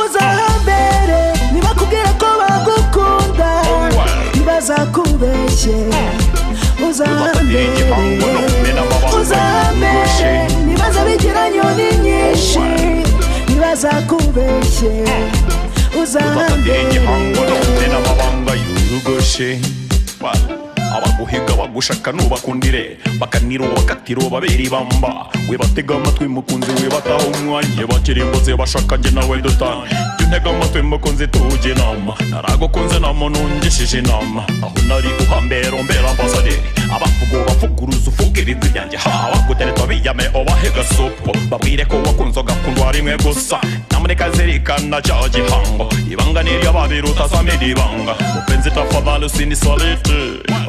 uzahambere nibakubwira ko bagukunda ntibazakubeshye uzahambere nibaza bigira nyoni nyinshi ntibazakubeshye uzahambere abaguhiga bagushaka nubakundire bakaniro bakatiro babiri bamba we batega amatwi mukunzi we bataho umwanya bakirimboze bashaka nge nawe dutane ntega amatwi mukunzi tuje nama naragukunze namo nungishije nama aho nari uhambero mbera ambasaderi abavugo bavuguruza ufugire ibyanjye abagutereta biyame obahega sopo babwire ko wakunze gakundwa rimwe gusa namuneka zerikana cya gihango ibanga niryo babiruta samedi ibanga mupenzi tafadhali usinisalite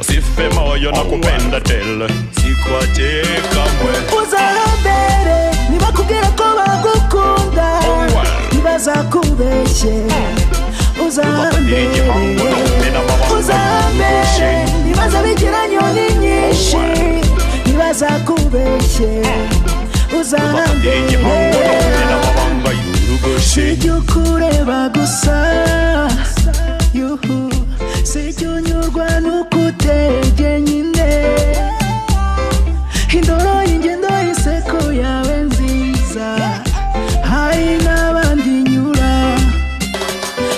usife moyo nakupenda tele sikwache kamwe uzahambere nibakubwira ko bagukunda ntibazakubeshye uzahambere nibaza bigira nyoni nyinshi ntibazakubeshye uzahambere sijya ukureba gusa yuhu sijya unyurwa n'ukutege nyine indoro y'ingendo y'iseko yawe nziza hari n'abandi nyura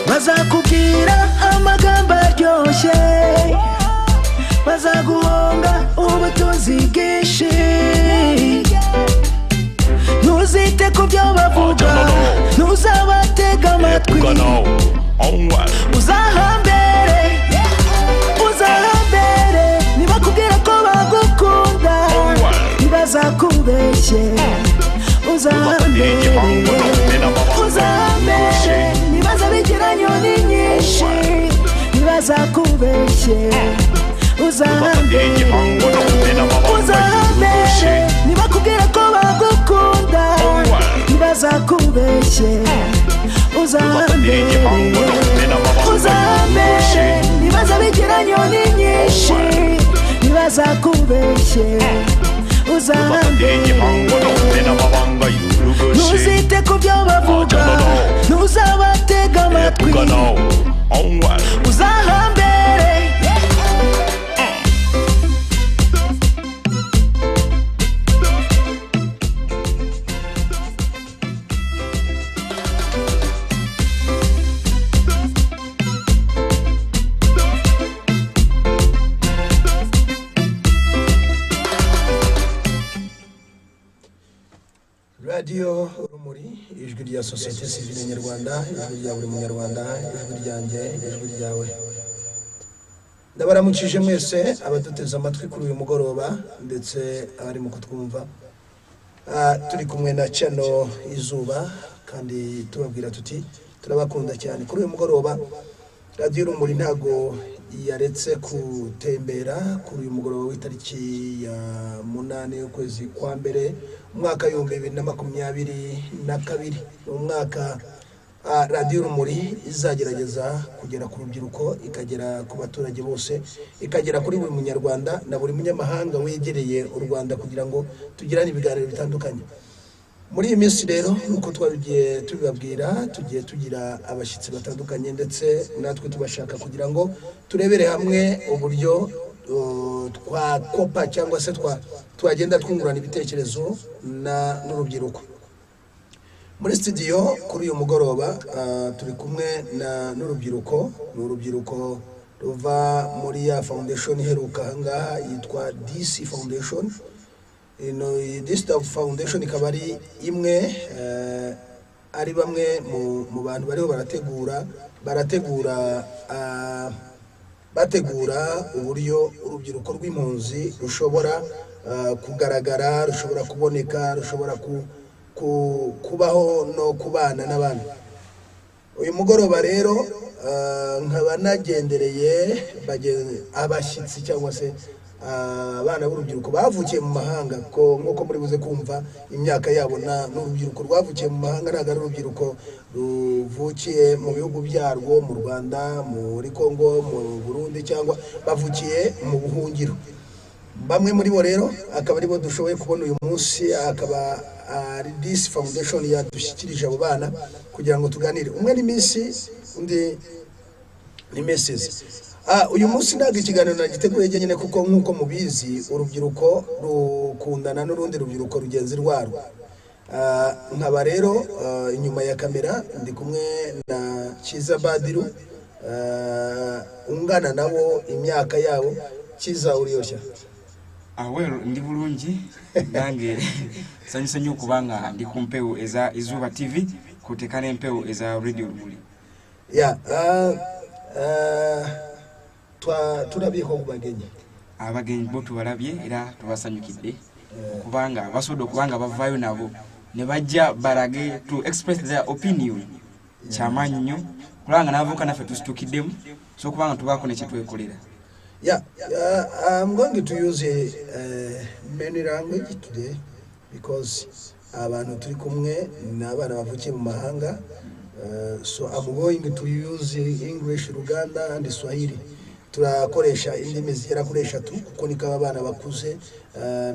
bazakubwira amagambo aryoshye bazaguhonga ubutunzi bwinshi ntuzite ku byo bavuga ntuzabatega amatwi uzahambere nibakubwira ko bagukunda ntibazakubeshye uzahambere nibaza bigira nyoni nyinshi ntibazakubeshye uzahambere nibakubwira ko bagukunda ntibazakubeshye uzahambere nibaza bigira nyoni nyinshi ntibazakubeshye uzahambere ntuzite ku byo bavuga ntuzabatega amatwi uzahambere Radio Urumuri ijwi rya Societe Civile Nyarwanda ijwi rya buri munyarwanda ijwi ryanjye ijwi ryawe ndabaramukije mwese abaduteze amatwi kuri uyu mugoroba ndetse abari mu kutwumva turi kumwe na channel Izuba kandi tubabwira tuti turabakunda cyane kuri uyu mugoroba Radio Urumuri ntago yaretse kutembera kuri uyu mugoroba w'itariki ya 8 y'ukwezi kwa mbere umwaka 2022 umwaka Radio Urumuri izagerageza kugera ku rubyiruko ikagera ku baturage bose ikagera kuri buri munyarwanda na buri munyamahanga wegereye u Rwanda kugira ngo tugirane ibiganiro bitandukanye muri iyi minsi rero nuko twabigiye tubabwira tugiye tugira abashyitsi batandukanye ndetse natwe tubashaka kugira ngo turebere hamwe uburyo twakopa cyangwa se twagenda twungurana ibitekerezo n'urubyiruko muri studio kuri uyu mugoroba turi kumwe n'urubyiruko ruva muri ya foundation iheruka ngaha yitwa DC Foundation this foundation ikaba ari imwe ari bamwe mu bantu bariho bategura uburyo urubyiruko rw'impunzi rushobora kugaragara rushobora kuboneka rushobora kubaho no kubana n'abandi uyu mugoroba rero nkaba nagendereye abashyitsi cyangwa se abana b'urubyiruko bavukiye mu mahanga ko nk'uko muri buze kumva imyaka yabo n'urubyiruko rwavukiye mu mahanga ntabwo ari urubyiruko ruvukiye mu bihugu byarwo mu Rwanda muri Congo mu Burundi cyangwa bavukiye mu buhungiro bamwe muri bo rero akaba aribo dushoboye kubona uyu munsi, akaba ari This Foundation yadushyikirije abo bana kugira ngo tuganire. Umwe ni Miss, undi ni Mrs. Uyu munsi ntabwo ikiganiro nagiteguye nyine kuko nk'uko mubizi urubyiruko rukundana n'urundi rubyiruko rugenzi rwarwo. Nkaba rero inyuma ya kamera ndi kumwe na Kiza Badiru, ungana nabo imyaka yabo. Kiza uriyoshya? Well, ndi bulungi nange sanyusa nnyo kubanga ndi ku mpewo eza Izuba TV kutekana empewo eza Radio Rumuli. Turabiho kubagenyi abagenyi bo tubalabye era tubasanyukidde kubanga basodo kubanga bavayo nabo ne bajja barage to express their opinion kyamanyi nnyo kulanga navuka naffe tusitukiddemu so kubanga tubako ne kyetwekolera. I'm going to use many language today because abantu turi kumwe n'abana bavukiye mu mahanga, so I'm going to use English, Luganda and Swahili. Turakoresha indimi zigera kuri 3 kuko niko abana bakuze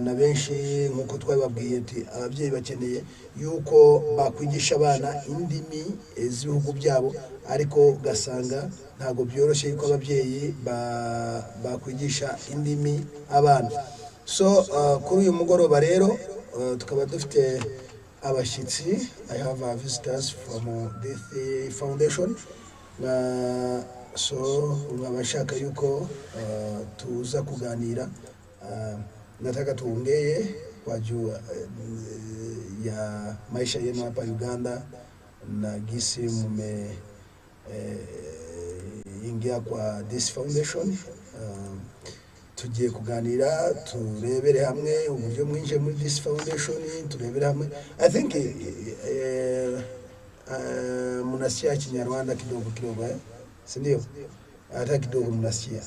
na benshi nkuko twababwiye ati ababyeyi bakeneye yuko bakwigisha abana indimi z'ibihugu byabo, ariko gasanga ntago byoroshye yuko ababyeyi bakwigisha indimi abana. So kuri uyu mugoroba rero tukaba dufite abashyitsi. I have visitors from this foundation, so nkabashaka yuko tuza kuganira. Nataka tuongee kwa juu ya maisha yenu hapa Uganda na gisi mume ingia kwa This Foundation. Tugiye kuganira turebere hamwe uburyo mwinje muri This Foundation, turebere hamwe. I think munasikia Kinyarwanda kidogo si ndio? Hata kidogo mnasikia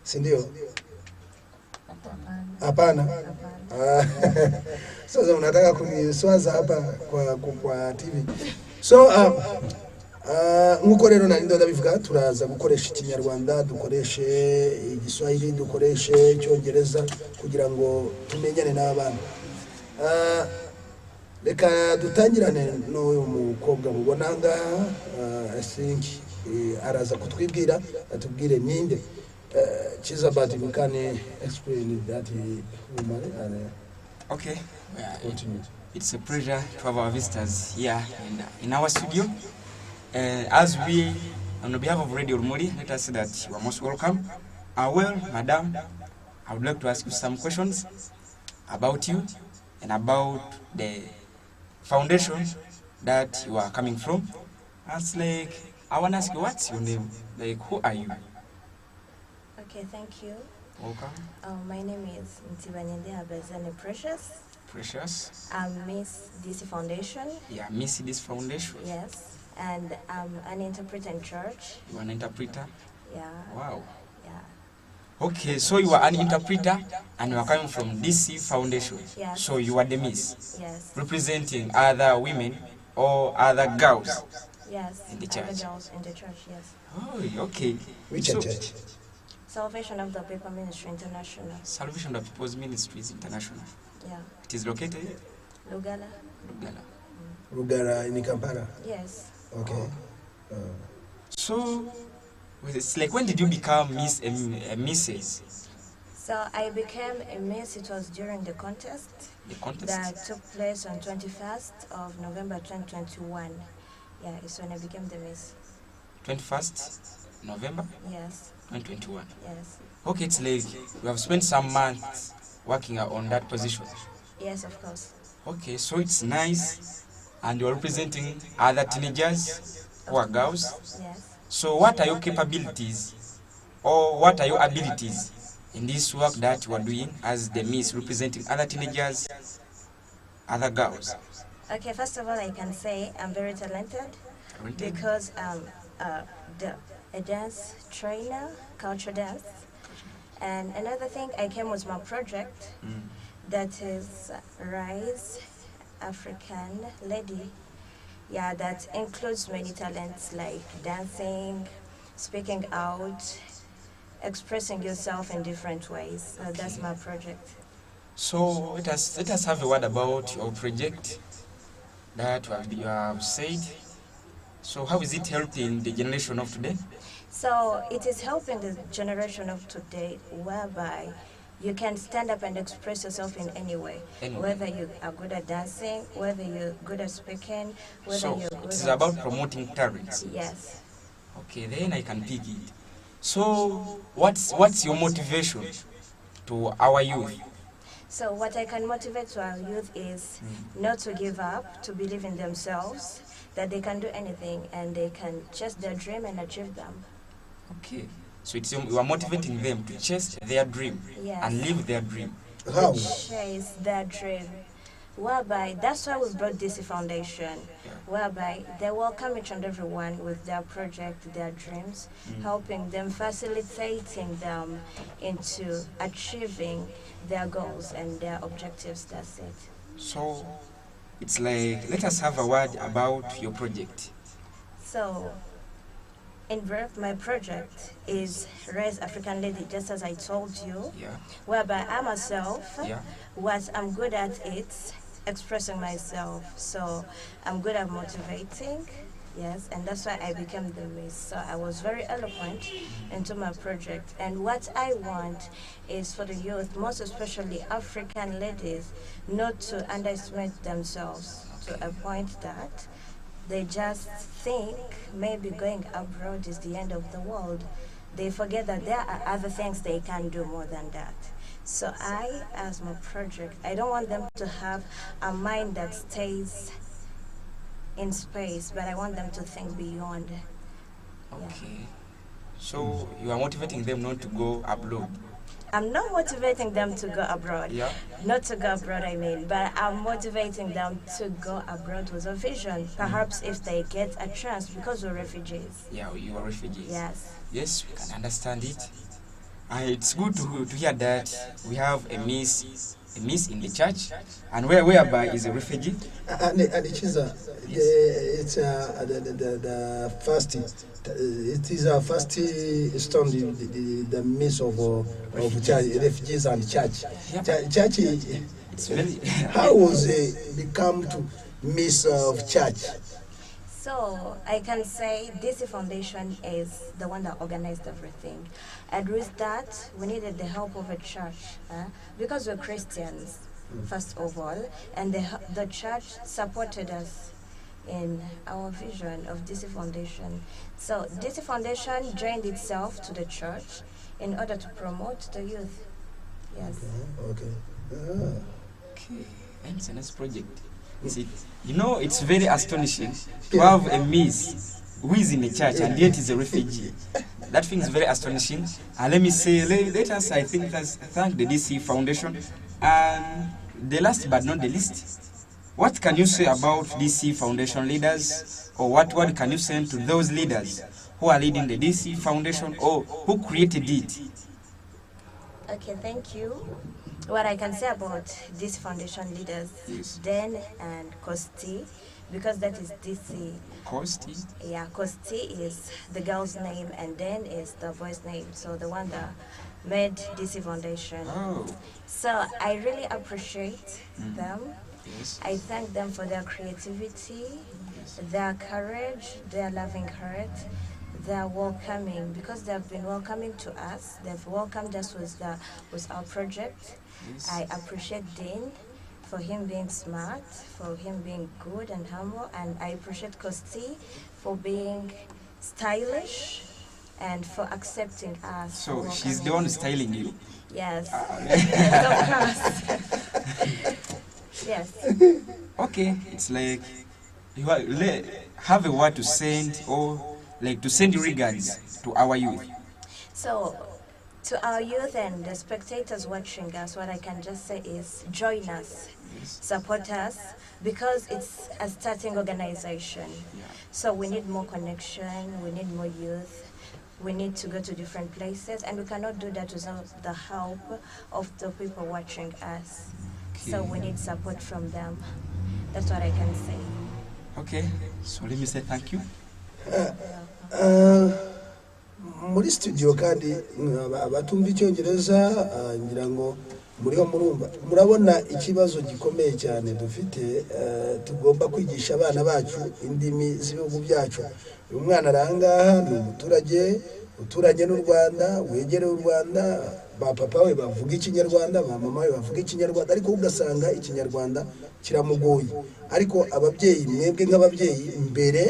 si ndio? Hapana. Sasa unataka kuniswaza hapa kwa TV. So nkuko rero nari ndabivuga turaza gukoresha Ikinyarwanda, dukoreshe Igiswahili, dukoreshe Icyongereza kugira ngo tumenyane n'abana. Reka dutangirane n'uyu mukobwa mubona ngaha. I think araza kutwibwira atubwire ninde. Chiza, but you can explain that woman and Okay. continue. It's a pleasure to have our visitors here in our studio. As we, on behalf of Radio Rumuli, let us say that you are most welcome. Well, madam, I would like to ask you some questions about you and about the foundation that you are coming from. As like, I want to ask you, what's your name? Like, who are you? Okay, thank you. Welcome. My name is Ntibanyende Abazane Precious. Precious. I'm Miss DC Foundation. Yeah, Miss This Foundation. Yes, and I'm an interpreter in church. You are an interpreter? Yeah. Wow. Yeah. Okay, so you are an interpreter and you are coming from DC Foundation. Yes. So you are the Miss, Yes. representing other women or other girls. Yes. In the Other church. girls in the church. Yes. Oh, okay. Which So, church? Salvation of the People Ministry International. Salvation of People's Ministries International. Yeah. It is located Lugala. in Lugala. Rugara in Kampala. Yes. Okay. So, it's like, when did you become Miss Mrs.? So I became a Miss. It was during the contest The contest? that took place on 21st of November 2021. Yeah, it's when I became the Miss. 21st November Yes. 2021. Yes. Okay, it's like you have spent some months working on that position. Yes, of course. Okay, so it's nice, and you're representing other teenagers who are girls. Yes. So what are your capabilities, or what are your abilities in this work that you are doing as the Miss representing other teenagers, other girls? Okay, first of all, I can say I'm very talented Talented? because I'm a dance trainer, culture dance. And another thing, I came with my project that is Rise African Lady. Yeah, that includes many talents like dancing, speaking out, expressing yourself in different ways. So that's my project. So let us have a word about your project that you have said. So how is it helping the generation of today? So it is helping the generation of today, whereby you can stand up and express yourself in any way. Whether you are good at dancing, whether you're good at speaking, whether So you're good it's at... about promoting talents. Yes. Okay, then I can pick it. So what's your motivation to our youth? So what I can motivate to our youth is not to give up, to believe in themselves, that they can do anything and they can chase their dream and achieve them. Okay, so it's you are motivating them to chase their dream and live their dream. How? Chase their dream. Whereby, that's why we brought DC Foundation, whereby they welcome each and everyone with their project, their dreams, helping them, facilitating them into achieving their goals and their objectives. That's it. So it's like, let us have a word about your project. So, in brief, my project is Rise African Lady, just as I told you, whereby I myself, what I'm good at it, expressing myself. So I'm good at motivating, yes, and that's why I became the Miss. So I was very eloquent into my project. And what I want is for the youth, most especially African ladies, not to underestimate themselves to a point that they just think maybe going abroad is the end of the world. They forget that there are other things they can do more than that. So I, as my project, I don't want them to have a mind that stays in space, but I want them to think beyond. Okay. So you are motivating them not to go abroad. I'm not motivating them to go abroad. Not to go abroad, I mean, but I'm motivating them to go abroad with a vision. Perhaps if they get a chance, because we're refugees. Yeah, you are refugees. Yes. Yes, we can understand it. It's good to hear that we have a miss in the church, and whereby is a refugee. And it is the first. It is a first stone the miss of church, refugees and church. Church. It's very. How was it become to miss of church? So I can say DC Foundation is the one that organized everything. And with that, we needed the help of a church, because we're Christians, first of all, and the church supported us in our vision of DC Foundation. So DC Foundation joined itself to the church in order to promote the youth. Yes. Okay. Okay, and it's a nice project. You know, it's very astonishing to have a miss who is in the church and yet is a refugee. That thing is very astonishing. And let me say, let us, I think, thank the DC Foundation. And the last but not the least, what can you say about DC Foundation leaders, or what word can you send to those leaders who are leading the DC Foundation or who created it? Okay, thank you. What I can say about this foundation leaders, Den and Kosti, because that is DC. Kosti? Yeah, Kosti is the girl's name and Den is the boy's name. So the one that made DC Foundation. Oh. So I really appreciate them. Yes. I thank them for their creativity, their courage, their loving heart, their welcoming, because they have been welcoming to us. They've welcomed us with our project. Yes. I appreciate Dean for him being smart, for him being good and humble, and I appreciate Kosti for being stylish and for accepting us. So she's the one styling you? Yes. Of course. Yes. Okay, it's like you have a word to send, or like to send regards to our youth. So, to our youth and the spectators watching us, what I can just say is join us, support us, because it's a starting organization. So we need more connection, we need more youth, we need to go to different places, and we cannot do that without the help of the people watching us. So we need support from them. That's what I can say. Okay, so let me say thank you. muri studio kandi abatumva icyongereza ngira ngo muriho murumva murabona ikibazo gikomeye cyane dufite tugomba kwigisha abana bacu indimi z'ibihugu byacu uyu mwana arangaha ni umuturage uturanye n'u Rwanda wegereye u Rwanda ba papa we bavuga ikinyarwanda ba mama we bavuga ikinyarwanda ariko ugasanga ikinyarwanda kiramugoye ariko ababyeyi mwebwe nk'ababyeyi mbere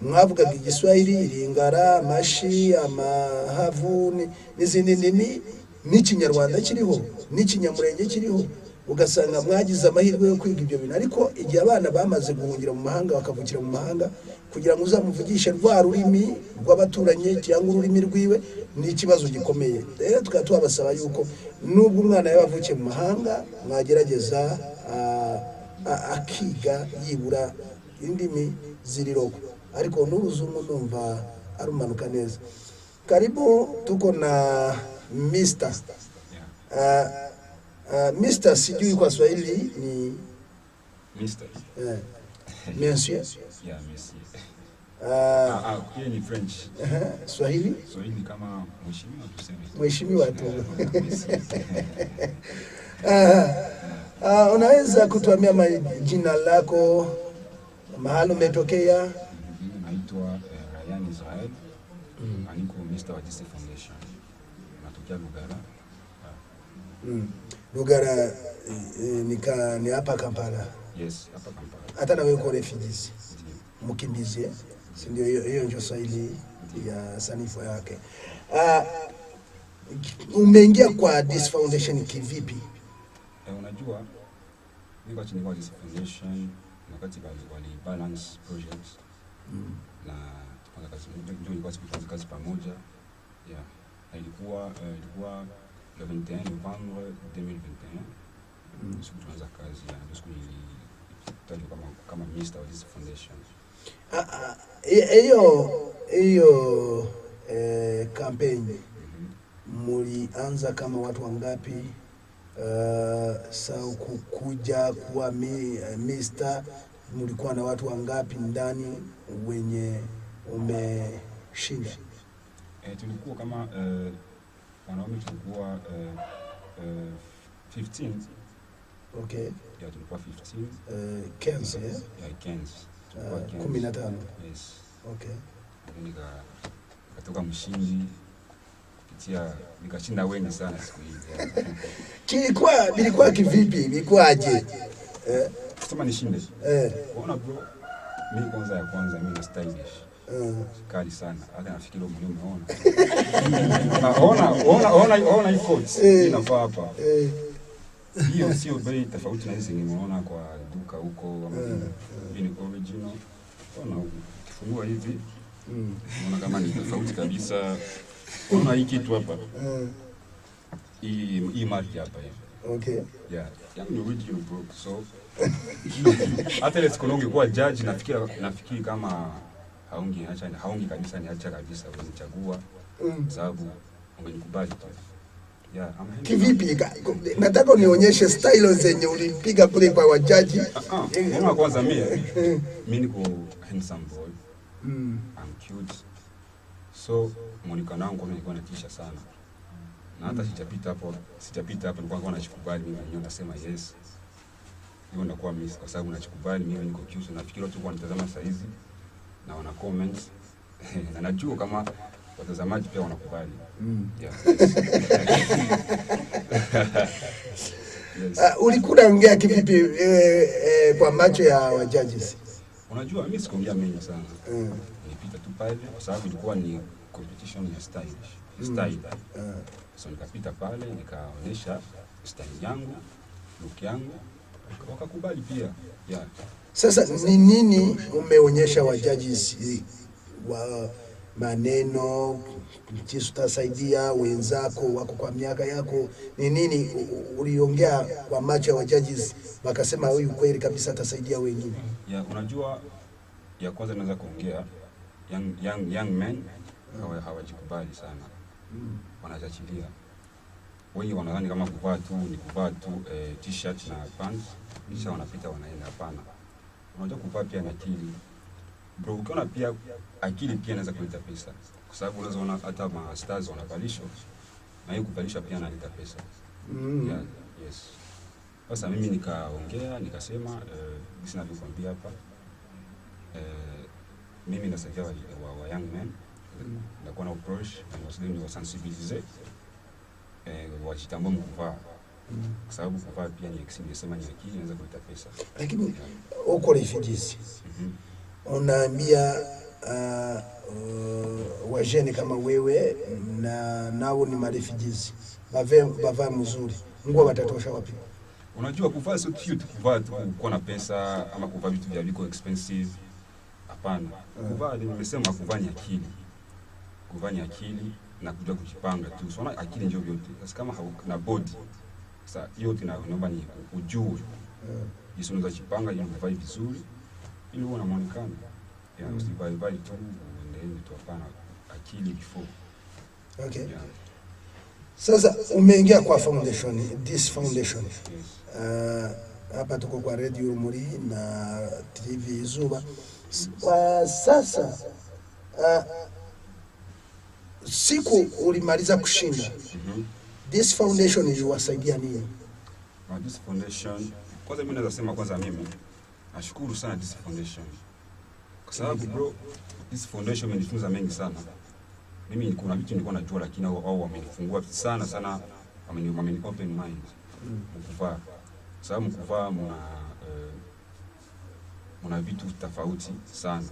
mwavugaga igiswahili iringara amashi amahavu n'izindi ndimi n'ikinyarwanda kiriho n'ikinyamurenge kiriho ugasanga mwagize amahirwe yo kwiga ibyo bintu ariko igihe abana bamaze guhungira mu mahanga bakavukira mu mahanga kugira ngo uzamuvugishe rwa rurimi rw'abaturanye cyangwa ururimi rwiwe ni ikibazo gikomeye rero tukaba tubasaba yuko nubwo umwana yabavukiye mu mahanga mwagerageza akiga yibura indimi zirirogo ariko n'uruzungu numva arumanuka neza karibu tuko na Mr. Mr. sijui kwa Swahili ni Mr. Monsieur. Yeah, Monsieur. Pia ni French. Swahili? Swahili kama mheshimiwa tuseme. Mheshimiwa tu. Unaweza kutuambia jina lako, mahali umetokea? Naitwa Ryan Israel. Niko Mr. wa DC Foundation. Natokea Lugara. Lugara ni hapa Kampala. Yes, hapa Kampala. Hata na wewe uko refugees. Mkimbizi, si ndio? Hiyo ndio Swahili ya sanifu yake. Umeingia kwa DC Foundation kivipi? Unajua niko chini kwa DC Foundation wakati wali balance projects na tukaanza kazi ndio kazi pamoja. Yeah. Ilikuwa le 21 novembre 2021. Siku tunaanza kazi ya siku nilitaja kama Mr. wa DC Foundation. Hiyo campaign mulianza kama watu wangapi? Sau kukuja kuwa Mr. mulikuwa na watu wangapi ndani wenye umeshinda? Tulikuwa kama wanaume tulikuwa 15. Okay. Yeah, tulikuwa 15. Kenzi, yeah, Kenzi. 15. Yes. Okay. Nikatoka mshindi kupitia nikashinda wengi sana siku hiyo. Bilikuwa kivipi? Bilikuwaje? Kusema nishinde. Unaona bro, mimi kwanza mimi na stylish. Kali sana. Hata nafikiri mwenyewe umeona. Ona hii coat inafaa hapa. Hiyo sio bei tofauti na hizi nimeona kwa duka huko ama ni original. Ona kifunua hivi. Unaona kama ni tofauti kabisa. Unaona hii kitu hapa. Hii mark hapa hivi. Okay. Yeah. Ni original bro. So hata ile siku ungekuwa judge nafikiri kama haungi kabisa niacha kabisa unichagua sababu umenikubali tu. Yeah, kivipi? Nataka unionyeshe style zenye ulipiga kule kwa wajaji. Mama kwanza mimi niko handsome boy. I'm cute. So muonekano wangu nilikuwa natisha sana. Na hata sijapita hapo nilikuwa nachukubali mimi mwenyewe nasema yes. Hiyo ndakuwa miss kwa sababu nachukubali mimi niko cute. Nafikiri watu wanatazama saa hizi na wana comments na najua kama watazamaji pia wanakubali. Yeah. Yes. Ulikuwa unaongea kivipi kwa macho ya wajaji? Unajua mimi sikuongea mengi sana. Nilipita tu pale kwa sababu ilikuwa ni competition ya style. So nikapita pale nikaonyesha style yangu, look yangu, wakakubali pia. Yeah. Sasa ni nini umeonyesha wajaji wa maneno jinsi utasaidia wenzako wako kwa miaka yako? Ni nini uliongea kwa macho ya wajaji wakasema huyu kweli kabisa atasaidia wengine? Yeah, unajua ya kwanza naweza kuongea young men hawajikubali sana. Wanachachilia. Wengi wanadhani kama kuvaa tu t-shirt na pants kisha wanapita wanaenda. Hapana. Unajua kuvaa pia na akili. Bro, ukiona pia akili pia inaweza kuleta pesa. kwa sababu unazoona hata ma stars wanavalishwa na hiyo kuvalishwa pia analeta pesa. Yeah, yes. Sasa mimi nikaongea nikasema jinsi ninavyokuambia hapa mimi nasaidia wa young men ndakuwa na approach na wasilimu wa sensibiliser wajitambue mkuvaa kwa sababu kuvaa pia ni nimesema ni akili inaweza kuleta pesa. Lakini uko refugees unaambia wajene kama wewe na nao ni refugees bava mzuri nguo watatosha wapi? Unajua kuvaa sio cute kuvaa tu kuwa na pesa ama kuvaa vitu vya viko expensive. Hapana. Kuvaa nimesema kuvaa ni akili. Kuvaa ni akili na kujua kujipanga tu. So akili ndio vyote. Sasa kama na body sasa hiyo tunaomba ni ujue. Jinsi unaweza kujipanga ili uvae vizuri ili uone muonekano. Yeah, usivae tu ndio tu hapana akili before. Okay. Yeah. Sasa umeingia kwa foundation, this foundation. Hapa tuko kwa Radio Urumuri na TV Izuba. Kwa sasa siku ulimaliza kushinda. This foundation iliwasaidia nini? This foundation kwanza mimi naweza sema kwanza mimi nashukuru sana this foundation. Kwa sababu bro this foundation imenifunza mengi sana. Mimi kuna vitu nilikuwa najua lakini wao wamenifungua sana wameni open mind. Mkuvaa. Sababu mkuvaa mna vitu tofauti sana.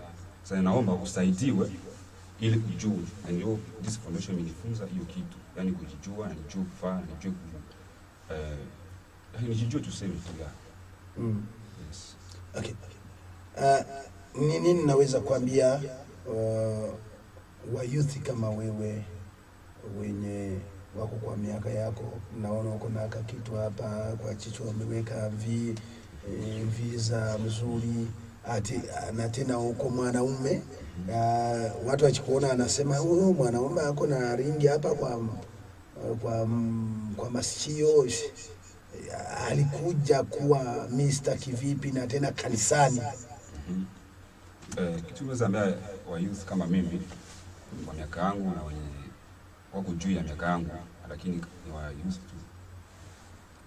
Sasa naomba usaidiwe ili kujua. Na ndio this foundation imenifunza hiyo kitu. Yaani kujijua na nijue kuvaa, nijue nijue tuseme tu ya. Yes. Okay. Nini naweza kuambia wa youth kama wewe wenye wako kwa miaka yako, naona uko na kitu hapa kwa kichwa umeweka visa mzuri na tena uko mwanaume, watu wakikuona anasema huyo mwanaume ako na ringi hapa kwa masikio, alikuja kuwa Mr. kivipi na tena kanisani? Kitu naweza ambia wa youth kama mimi kwa miaka yangu na wenye wako juu ya miaka yangu lakini ni wa youth tu.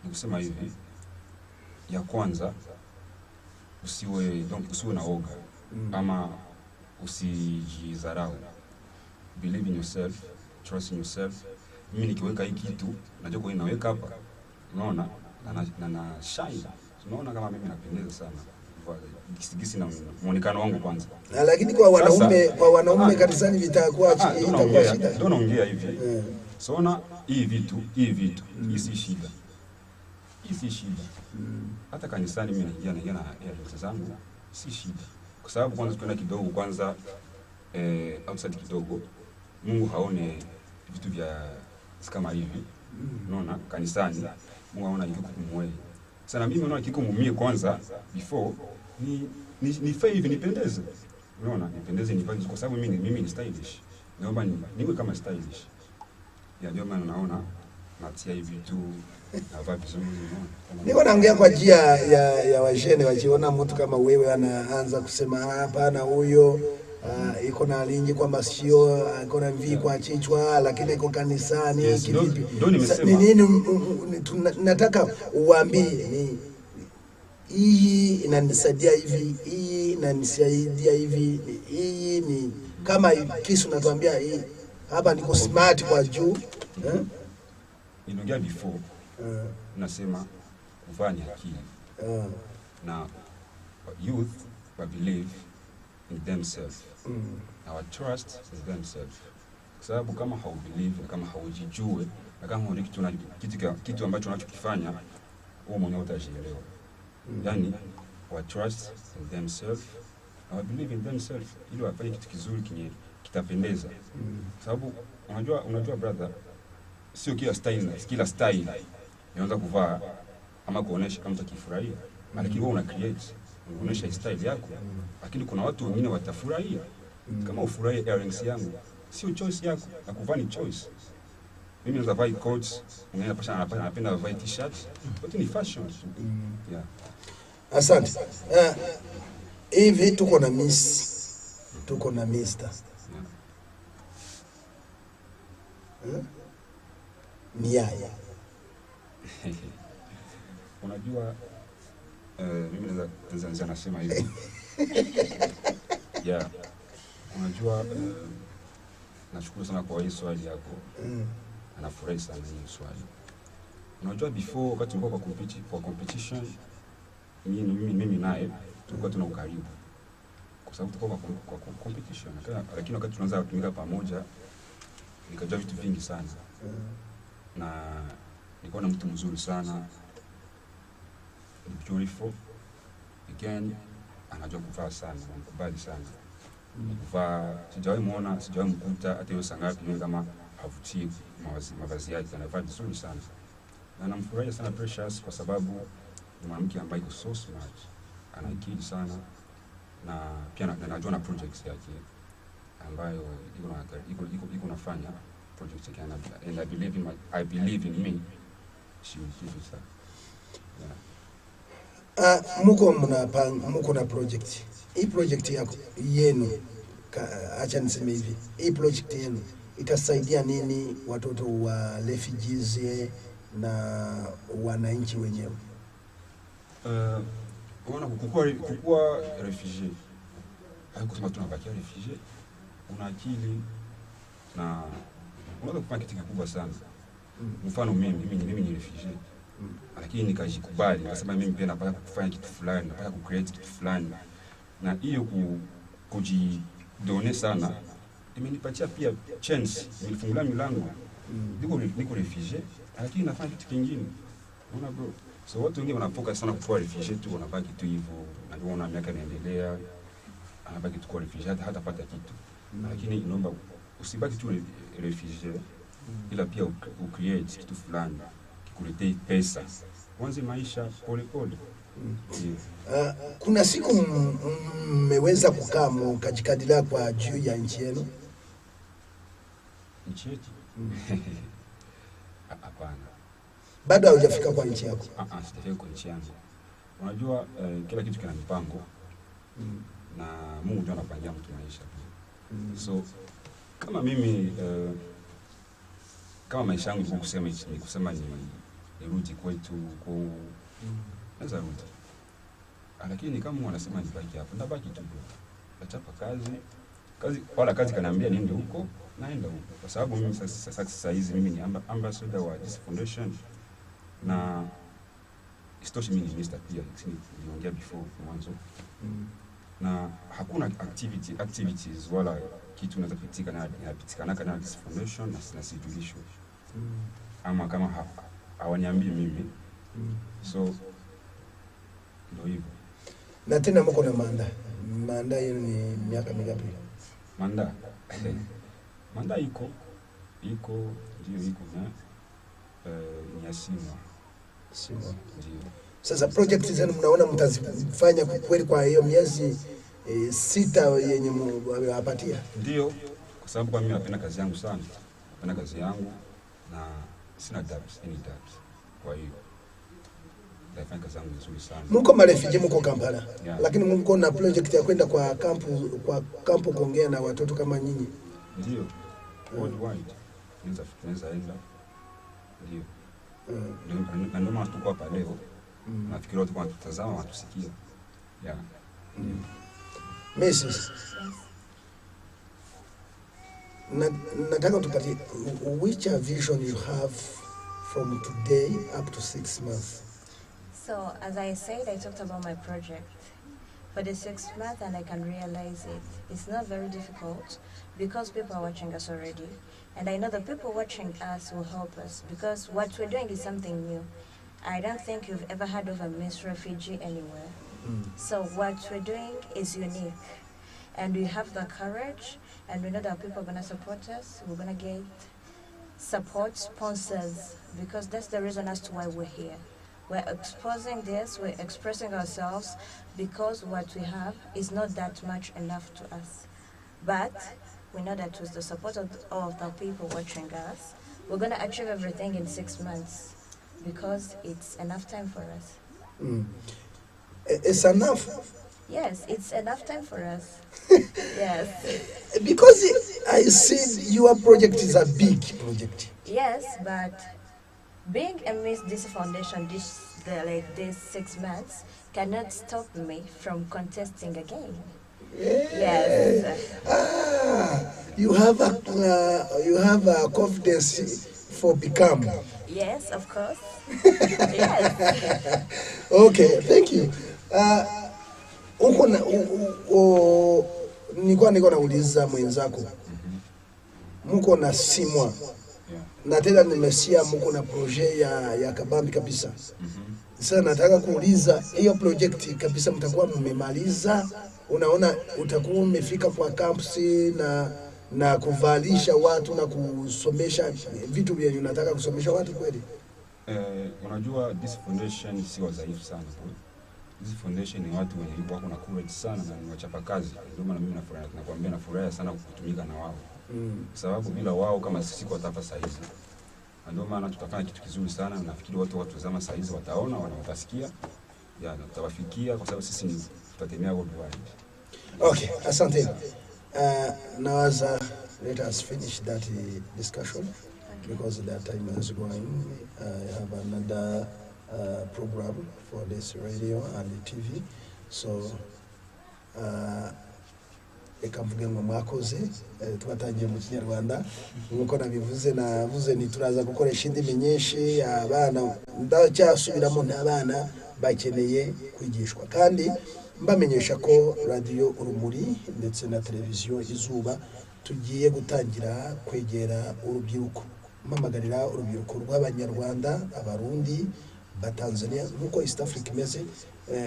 Nikusema hivi, ya kwanza usiwe na oga ama usijidharau. Believe in yourself, trust in yourself. Mimi nikiweka hii kitu najua kwa nini naweka hapa. Unaona na shine. Unaona kama mimi napendeza sana. Kisigisi na muonekano wangu kwanza. Lakini kwa wanaume kanisani vitakuwa shida. Ndio naongea hivi. So na hii vitu hii si shida. Hii si shida. Hata kanisani mimi naingia na earrings zangu si shida. Kwa sababu kwanza tunaenda kidogo kwanza outside kidogo. Mungu haone vitu vya kama hivi. Unaona kanisani Mungu anaona yuko kumwe. Sana mimi naona kiko mumie kwanza before ni hivi nipendeze. Unaona nipendeze nivae kwa sababu mimi ni stylish. Naomba niwe kama stylish. Ya ndio maana naona natia hivi tu navaa vizuri. Niko naongea kwa njia ya wajene wajiona mtu kama wewe anaanza kusema hapana huyo iko na lingi kwa masikio, iko na mvi kwa kichwa lakini iko kanisani kivipi? Nataka uambie hii inanisaidia hivi, hii inanisaidia hivi, hii ni kama kisu natuambia hii hapa niko smart kwa juu. Ninaongea before. Nasema kuvaa ni akili. Na youth believe in themselves. Our trust is themselves. Kwa sababu kama haubelieve na kama haujijue na kama huna kitu ambacho unachokifanya wewe mwenyewe utajielewa. Yani our trust in themselves, our believe in themselves ili wafanye kitu kizuri kinye kitapendeza. Sababu unajua brother, sio kila style inaanza kuvaa ama kuonesha kama utakifurahia. Lakini wewe una create, unaonesha style yako. Lakini kuna watu wengine watafurahia. Kama ufurahie earrings yangu, sio choice yako, na kuvaa ni choice. Mimi naweza vaa coats, mwingine anapenda kuvaa t-shirt, yote ni fashion. Yeah. Asante. Hivi tuko na Miss, tuko na Mr. ni yaya. Unajua mimi naweza nasema hivi. Yeah. Unajua nashukuru sana kwa hii swali yako. Anafurahi sana hii swali. Unajua before wakati tulikuwa kwa competition mimi naye tulikuwa tuna ukaribu. Kwa sababu tulikuwa kwa competition. Lakini wakati tunaanza kutumika pamoja nikajua vitu vingi sana. Na nilikuwa na mtu mzuri sana. Beautiful. Again, anajua kuvaa sana, anakubali sana. Kuvaa, sijawahi mkuta hata hiyo saa ngapi niwe kama havutii mavazi yake, anavaa vizuri sana. Na namfurahia sana Precious kwa sababu ni mwanamke ambaye iko so smart, ana akili sana na pia anajua na projects yake ambayo iko nafanya projects yake, and I believe in me, she will give it. Yeah. Muko na project. Hii project yenu, acha niseme hivi, hii project yenu itasaidia nini watoto wa refugees na wananchi wenyewe? Unaona kukua refugee. Hakusema tunabakia refugee. Una akili na unaweza kufanya kitu kikubwa sana. Mfano mimi ni refugee. Lakini nikajikubali, nikasema mimi pia napaka kufanya kitu fulani, napaka kucreate kitu fulani. Na hiyo kujidone sana imenipatia pia chance, imenifungulia milango. Niko refugee, lakini nafanya kitu kingine. Unaona bro? So watu wengi wanafocus sana kwa refugee tu, wanabaki tu hivyo, na ndio unaona miaka inaendelea, anabaki tu kwa refugee hata pata kitu. Lakini inaomba usibaki tu refugee, ila pia ucreate kitu fulani. Kuletei pesa. Mwanze maisha pole pole. Kuna siku mmeweza kukaa mkajikadiria kwa juu ya nchi yenu? Nchi yetu? Hapana. Bado hujafika kwa nchi yako? Sijafika kwa nchi yangu. Unajua kila kitu kina mipango. Na Mungu ndiye anapangia mtu maisha. So kama mimi kama maisha yangu ni kusema nirudi kwetu kwa naweza rudi. Lakini kama wanasema nibaki hapa, ndabaki tu. Nachapa kazi wala kazi kaniambia niende huko, naenda huko. Kwa sababu mimi sasa hizi mimi ni ambassador wa this foundation na istoshi mimi ni minister pia, niliongea before mwanzo. Na hakuna activities wala kitu naweza kupitikana kana this foundation na sijulisho. Ama kama hawaniambii mimi. So ndio hivyo. Na tena mko na manda yenu ni miaka mingapi? Manda iko na ni asima. Ndio. Sasa project zenu mnaona mtazifanya kweli kwa hiyo miezi 6 yenye mwapatia? Ndio, kwa sababu kwa mimi napenda kazi yangu sana. Napenda kazi yangu na sina doubts, any doubts. Kwa hiyo nafanya kazi yangu nzuri sana. Mko marefugee, mko Kampala. Yeah. Lakini mko na project ya kwenda kwa kampu kuongea na watoto kama nyinyi? Ndio. Worldwide. Tunaweza enda. Ndio. Na ndio maana tuko hapa leo. Nafikiri watu wanatutazama, wanatusikia. Yeah. Mrs. Nataka tupatie which vision you have from today up to 6 months. So, as I said, I talked about my project for the 6th month, and I can realize it. It's not very difficult because people are watching us already. And I know the people watching us will help us because what we're doing is something new. I don't think you've ever heard of a Miss Refugee anywhere. So what we're doing is unique. And we have the courage, and we know that people are going to support us. We're going to get support, sponsors, because that's the reason as to why we're here. We're exposing this, we're expressing ourselves, because what we have is not that much enough to us. But we know that with the support of the people watching us, we're going to achieve everything in 6 months, because it's enough time for us. It's enough Yes, it's enough time for us. Yes. Because I see your project is a big project. Yes, but being a Miss DC Foundation these 6 months cannot stop me from contesting again. Yes. You have a confidence for become. Yes, of course. Yes. Okay, thank you. Nilikuwa nauliza mwenzako, mko na simwa na tena nimesia mko na projet ya kabambi kabisa. Sasa nataka kuuliza hiyo project kabisa mtakuwa mmemaliza? Unaona utakuwa umefika kwa campus na kuvalisha watu na kusomesha vitu vyenye unataka kusomesha watu kweli? Unajua this foundation si wadhaifu sana bro. This foundation ni watu wenye wako na courage sana na ni wachapakazi. Ndio maana mimi nakwambia nafurahi sana kutumika na wao. Sababu bila wao kama sisi kwa tapa saizi. Ndio maana tutafanya kitu kizuri sana na nafikiri watu zama saizi wataona watasikia. Ya tutawafikia kwa sababu sisi ni tutatemea worldwide. Okay, asante. Now let us finish that discussion because that time is going. I have another program for this radio and the TV. So, ekavuge ngo mwakoze twatangiye mu Kinyarwanda nkuko nabivuze navuze nituraza gukoresha indimi nyinshi abana ndacyasubiramo n'abana bakeneye kwigishwa kandi mbamenyesha ko radio Urumuri ndetse na televiziyo Izuba tugiye gutangira kwegera urubyiruko mpamagarira urubyiruko rw'abanyarwanda abarundi batanzania nkuko East Africa imeze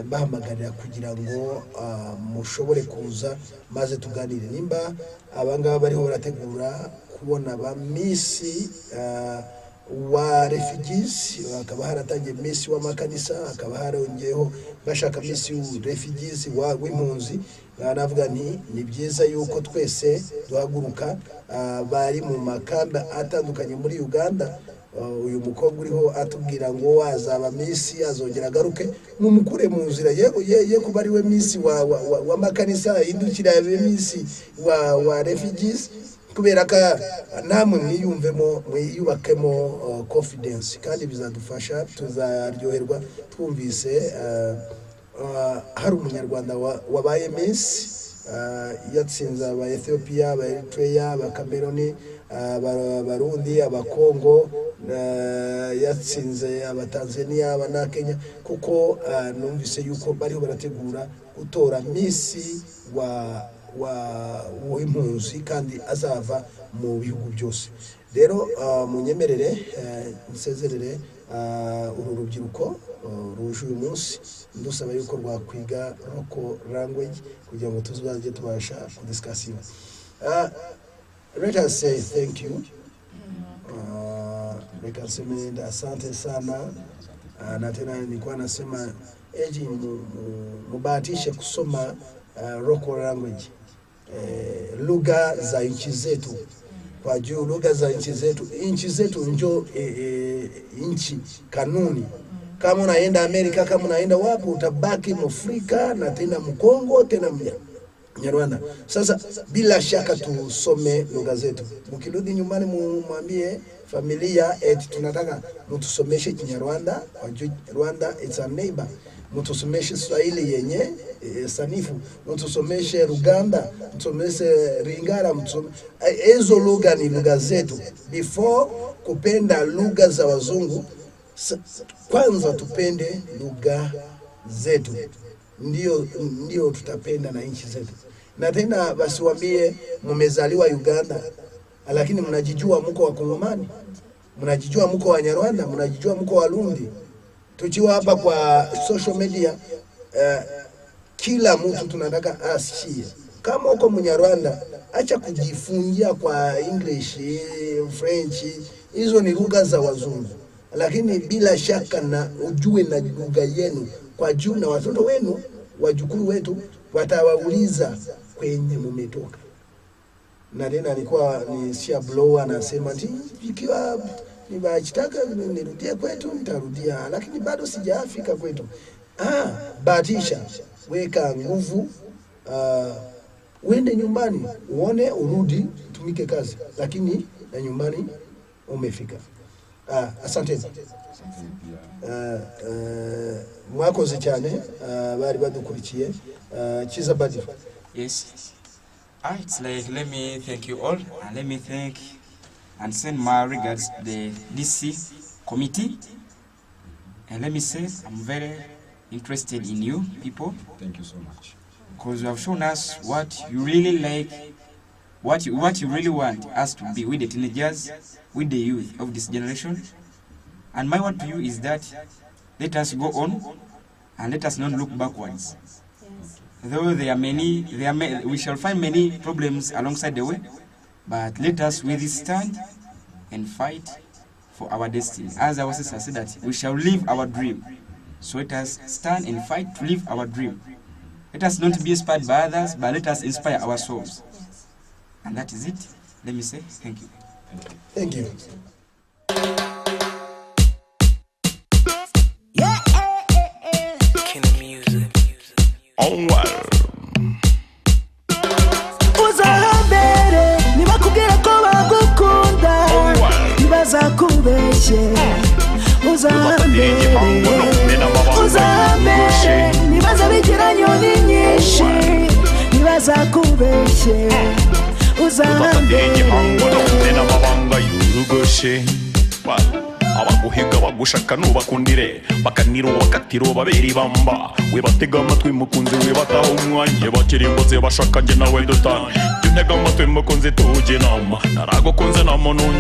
bahamagarira kugira ngo mushobore kuza maze tuganire nimba abangaba bariho barategura kubona ba Miss wa refugees akaba haratangiye Miss wa makanisa akaba harongeyeho bashaka Miss refugees w'impunzi navuga ni byiza yuko twese duhaguruka bari mu makamba atandukanye muri Uganda uyu mukobwa uriho atubwira ngo wazaba Miss azongera garuke mumukure mu nzira ye kuba ari we Miss wa makanisa indukira ya Miss wa refugees kubera ka namwe mwiyubakemo confidence kandi bizadufasha tuzaryoherwa twumvise hari umunyarwanda wabaye Miss yatsinze aba Ethiopia aba Eritrea aba Cameroon abarundi abakongo yatsinze aba Tanzania aba na Kenya kuko numvise yuko bariho barategura gutora Miss w'impunzi kandi azava mu bihugu byose rero munyemerere nsezerere uru rubyiruko ruje uyu munsi ndusaba yuko rwakwiga local language kugira ngo tuzaje tubasha kudiscussing. Let us say thank you. Rekaseme asante sana. Na tena nilikuwa nasema eji mubahatishe kusoma local language. Lugha za nchi zetu. Kwa juu lugha za nchi zetu njo nchi kanuni. Kama unaenda Amerika, kama unaenda wapi utabaki Mwafrika na tena Mkongo tena Mnyarwanda. Sasa bila shaka tusome lugha zetu. Mkirudi nyumbani mwambie familia eti tunataka mtusomeshe Kinyarwanda. Kwa juu Rwanda it's a neighbor. Mtusomeshe Swahili yenye sanifu, mtusomeshe Ruganda, mtusomeshe Ringara, hizo lugha ni lugha zetu. Before kupenda lugha za wazungu, kwanza tupende lugha zetu. Ndio tutapenda na nchi zetu. Na tena basiwaambie mmezaliwa Uganda, lakini mnajijua mko wa Kongomani, mnajijua mko wa Nyarwanda, mnajijua mko wa Warundi. Tukiwa hapa kwa social media kila mtu tunataka asikie. Kama uko Mnyarwanda, acha kujifungia kwa English, French, hizo ni lugha za wazungu. Lakini bila shaka na ujue na lugha yenu kwa juu na watoto wenu, wajukuru wetu watawauliza kwenye mmetoka. Na tena alikuwa ni Sia Blower anasema ikiwa nibachitaka nirudie kwetu nitarudia lakini bado sijafika kwetu. Bahatisha weka nguvu, uende nyumbani uone urudi tumike kazi, lakini na nyumbani umefika. Asante. Mwakoze cyane bari badukurikiye. Kiza Badi. Yes. It's like, let me thank you all, and let me thank and send my regards to the DC committee. And let me say, I'm very interested in you people. Thank you so much. Because you have shown us what you really like, what you really want us to be with the teenagers, with the youth of this generation. And my word to you is that let us go on and let us not look backwards. Yes. Though we shall find many problems alongside the way, but let us withstand and fight for our destiny. As our sister said that we shall live our dream. So let us stand and fight to live our dream. Let us not be inspired by others, but let us inspire ourselves. Yes. And that is it. Let me say thank you. Thank you. Uzahambere nibakubwira ko bagukunda ntibazakubeshye. Uzahambere nibaza bigira nyoni nyinshi ntibazakubeshye. Uzahambere n'amabanga y'urugoshe abaguhiga bagushaka nubakundire bakaniro wakatiro babiri bamba we batega amatwi mukunzi we bataho umwanya bakirimbotse bashaka nge nawe dutane ntega amatwi mukunzi tuje nama naragukunze namuntu